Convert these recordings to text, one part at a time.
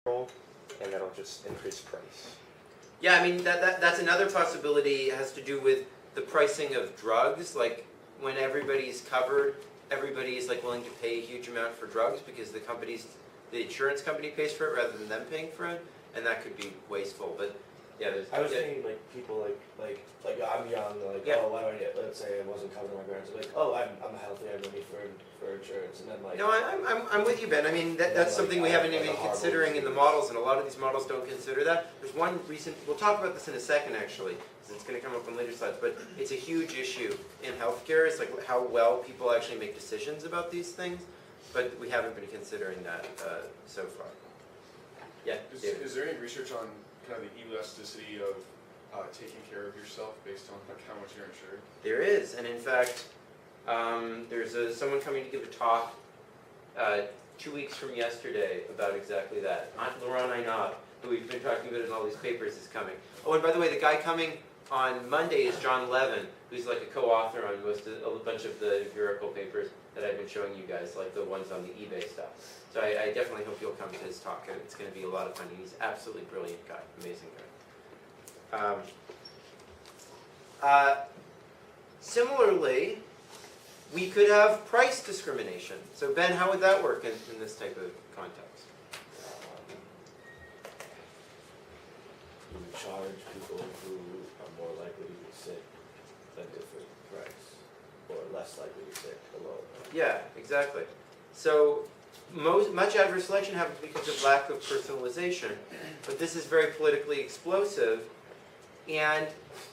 and that'll just increase price. Yeah, I mean, that's another possibility. It has to do with the pricing of drugs. Like, when everybody's covered, everybody is like willing to pay a huge amount for drugs because the insurance company pays for it rather than them paying for it, and that could be wasteful. But yeah, I was thinking like people like I'm young, like yeah. Oh, why do I get? Let's say I wasn't covered by my parents, like oh I'm healthy, I don't need for insurance, and then like. No, I'm with you, Ben. I mean that's something we haven't even considering in the models, and a lot of these models don't consider that. There's one recent. We'll talk about this in a second, actually, because it's going to come up in later slides. But it's a huge issue in healthcare. It's like how well people actually make decisions about these things, but we haven't been considering that so far. Yeah. Is there any research on kind of the elasticity of taking care of yourself based on like how much you're insured? There is, and in fact, there's someone coming to give a talk 2 weeks from yesterday about exactly that. Aunt Laurent Aynab, who we've been talking about in all these papers, is coming. Oh, and by the way, the guy coming on Monday is John Levin, who's like a co-author on a bunch of the empirical papers that I've been showing you guys, like the ones on the eBay stuff. So I definitely hope you'll come to his talk. It's going to be a lot of fun. He's an absolutely brilliant guy, amazing guy. Similarly, we could have price discrimination. So Ben, how would that work in this type of context? You charge people who are more likely to be sick a different price, or less likely to be sick a lower price. Yeah, exactly. So much adverse selection happens because of lack of personalization, but this is very politically explosive, and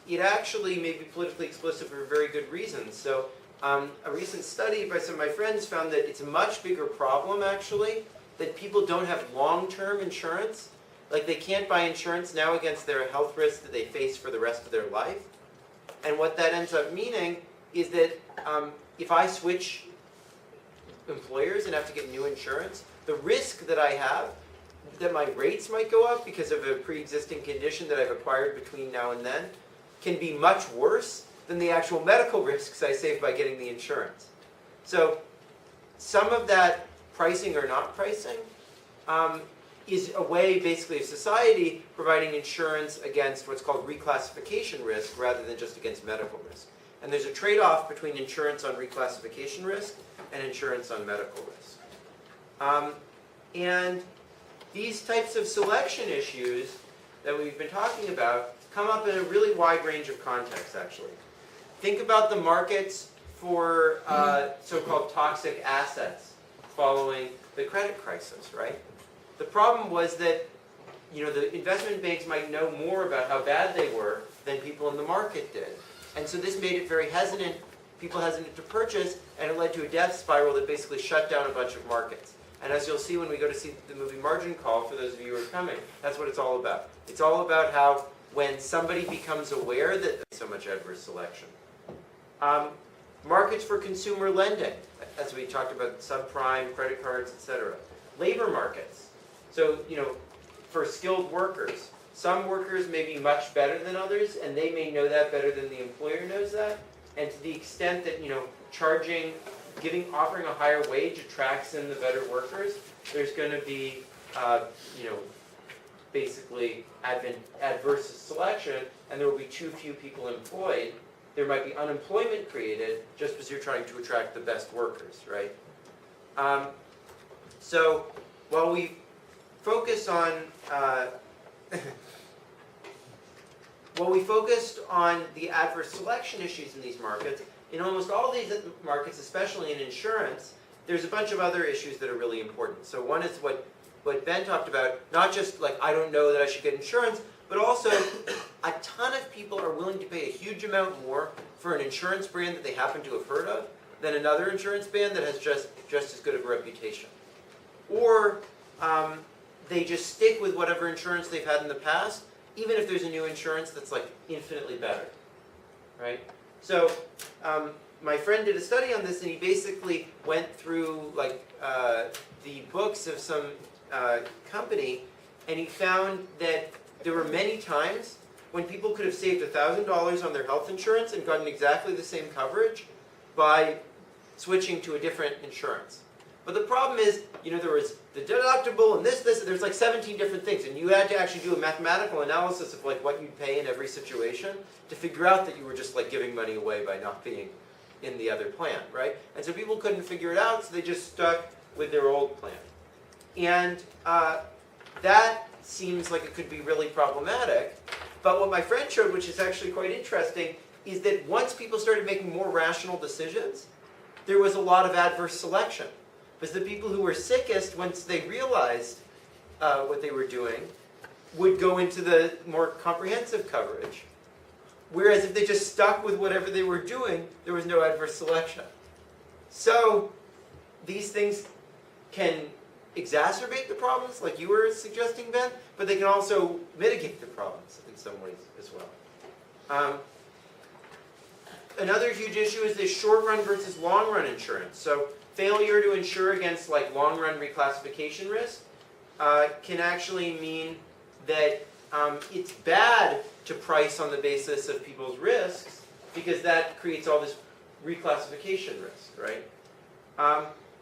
it actually may be politically explosive for very good reasons. So a recent study by some of my friends found that it's a much bigger problem, actually, that people don't have long-term insurance. Like, they can't buy insurance now against their health risks that they face for the rest of their life. And what that ends up meaning is that if I switch employers and have to get new insurance, the risk that I have that my rates might go up because of a pre-existing condition that I've acquired between now and then can be much worse than the actual medical risks I save by getting the insurance. So some of that pricing or not pricing is a way basically of society providing insurance against what's called reclassification risk rather than just against medical risk. And there's a trade-off between insurance on reclassification risk and insurance on medical risk. And these types of selection issues that we've been talking about come up in a really wide range of contexts, actually. Think about the markets for so-called toxic assets following the credit crisis, right? The problem was that the investment banks might know more about how bad they were than people in the market did. And so this made it very hesitant, people hesitant to purchase, and it led to a death spiral that basically shut down a bunch of markets. And as you'll see when we go to see the movie Margin Call, for those of you who are coming, that's what it's all about. It's all about how when somebody becomes aware that there's so much adverse selection. Markets for consumer lending, as we talked about, subprime, credit cards, etc. Labor markets. So, for skilled workers, some workers may be much better than others, and they may know that better than the employer knows that. And to the extent that, offering a higher wage attracts in the better workers, there's going to be, basically adverse selection, and there will be too few people employed. There might be unemployment created just because you're trying to attract the best workers, right? So while we focus on the adverse selection issues in these markets, in almost all these markets, especially in insurance, there's a bunch of other issues that are really important. So one is what Ben talked about, not just like I don't know that I should get insurance, but also a ton of people are willing to pay a huge amount more for an insurance brand that they happen to have heard of than another insurance brand that has just as good of a reputation. Or they just stick with whatever insurance they've had in the past, even if there's a new insurance that's like infinitely better, right? So my friend did a study on this, and he basically went through the books of some company, and he found that there were many times when people could have saved $1,000 on their health insurance and gotten exactly the same coverage by switching to a different insurance. But the problem is, there was the deductible and this, there's like 17 different things, and you had to actually do a mathematical analysis of like what you'd pay in every situation to figure out that you were just like giving money away by not being in the other plan, right? And so people couldn't figure it out, so they just stuck with their old plan. And that seems like it could be really problematic. But what my friend showed, which is actually quite interesting, is that once people started making more rational decisions, there was a lot of adverse selection. Because the people who were sickest, once they realized what they were doing, would go into the more comprehensive coverage. Whereas if they just stuck with whatever they were doing, there was no adverse selection. So these things can exacerbate the problems, like you were suggesting, Ben, but they can also mitigate the problems in some ways as well. Another huge issue is this short-run versus long-run insurance. So failure to insure against like long-run reclassification risk can actually mean that it's bad to price on the basis of people's risks because that creates all this reclassification risk, right?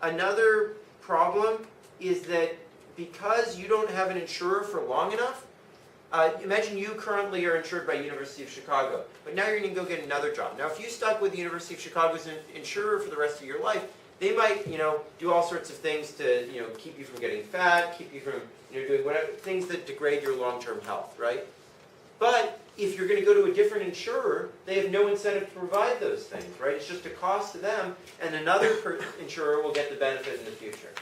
Another problem is that because you don't have an insurer for long enough, imagine you currently are insured by University of Chicago, but now you're going to go get another job. Now if you stuck with the University of Chicago as an insurer for the rest of your life, they might, do all sorts of things to, keep you from getting fat, keep you from, doing whatever, things that degrade your long-term health, right? But if you're going to go to a different insurer, they have no incentive to provide those things, right? It's just a cost to them, and another insurer will get the benefit in the future,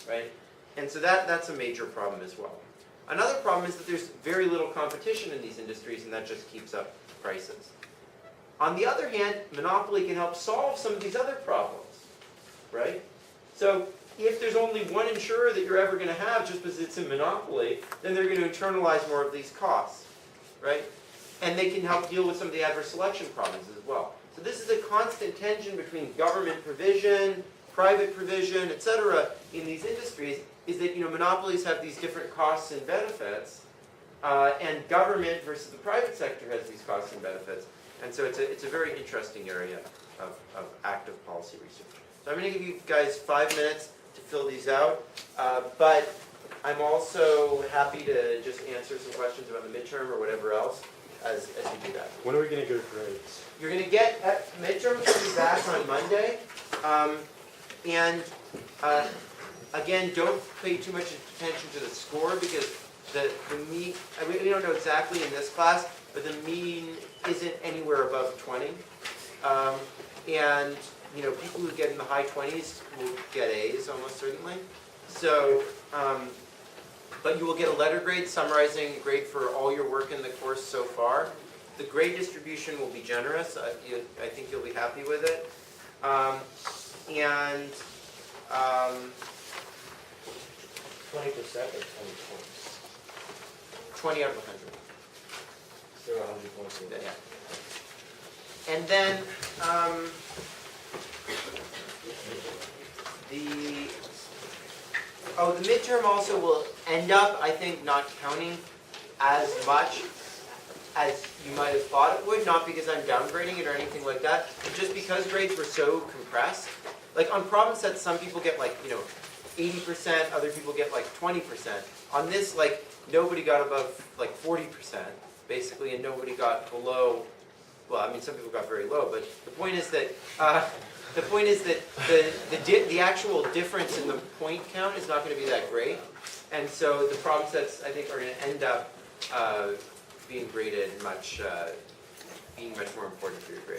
right? And so that's a major problem as well. Another problem is that there's very little competition in these industries, and that just keeps up prices. On the other hand, monopoly can help solve some of these other problems, right? So if there's only one insurer that you're ever going to have just because it's a monopoly, then they're going to internalize more of these costs, right? And they can help deal with some of the adverse selection problems as well. So this is a constant tension between government provision, private provision, etc. in these industries, is that monopolies have these different costs and benefits, and government versus the private sector has these costs and benefits. And so it's a very interesting area of active policy research. So I'm going to give you guys 5 minutes to fill these out, but I'm also happy to just answer some questions about the midterm or whatever else as you do that. When are we going to get grades? You're going to get, midterms will be back on Monday, and again, don't pay too much attention to the score because the mean, we don't know exactly in this class, but the mean isn't anywhere above 20. And people who get in the high 20s will get A's almost certainly. So, but you will get a letter grade summarizing the grade for all your work in the course so far. The grade distribution will be generous. I think you'll be happy with it. And 20% or 20 points? 20 out of 100. So 100 points. Yeah. And then the midterm also will end up, I think, not counting as much as you might have thought it would, not because I'm downgrading it or anything like that, but just because grades were so compressed. Like on problem sets, some people get like, 80%, other people get like 20%. On this, like, nobody got above like 40%, basically, and nobody got below, well, I mean, some people got very low, but the point is that the actual difference in the point count is not going to be that great. And so the problem sets, I think, are going to end up being graded being much more important for your grade.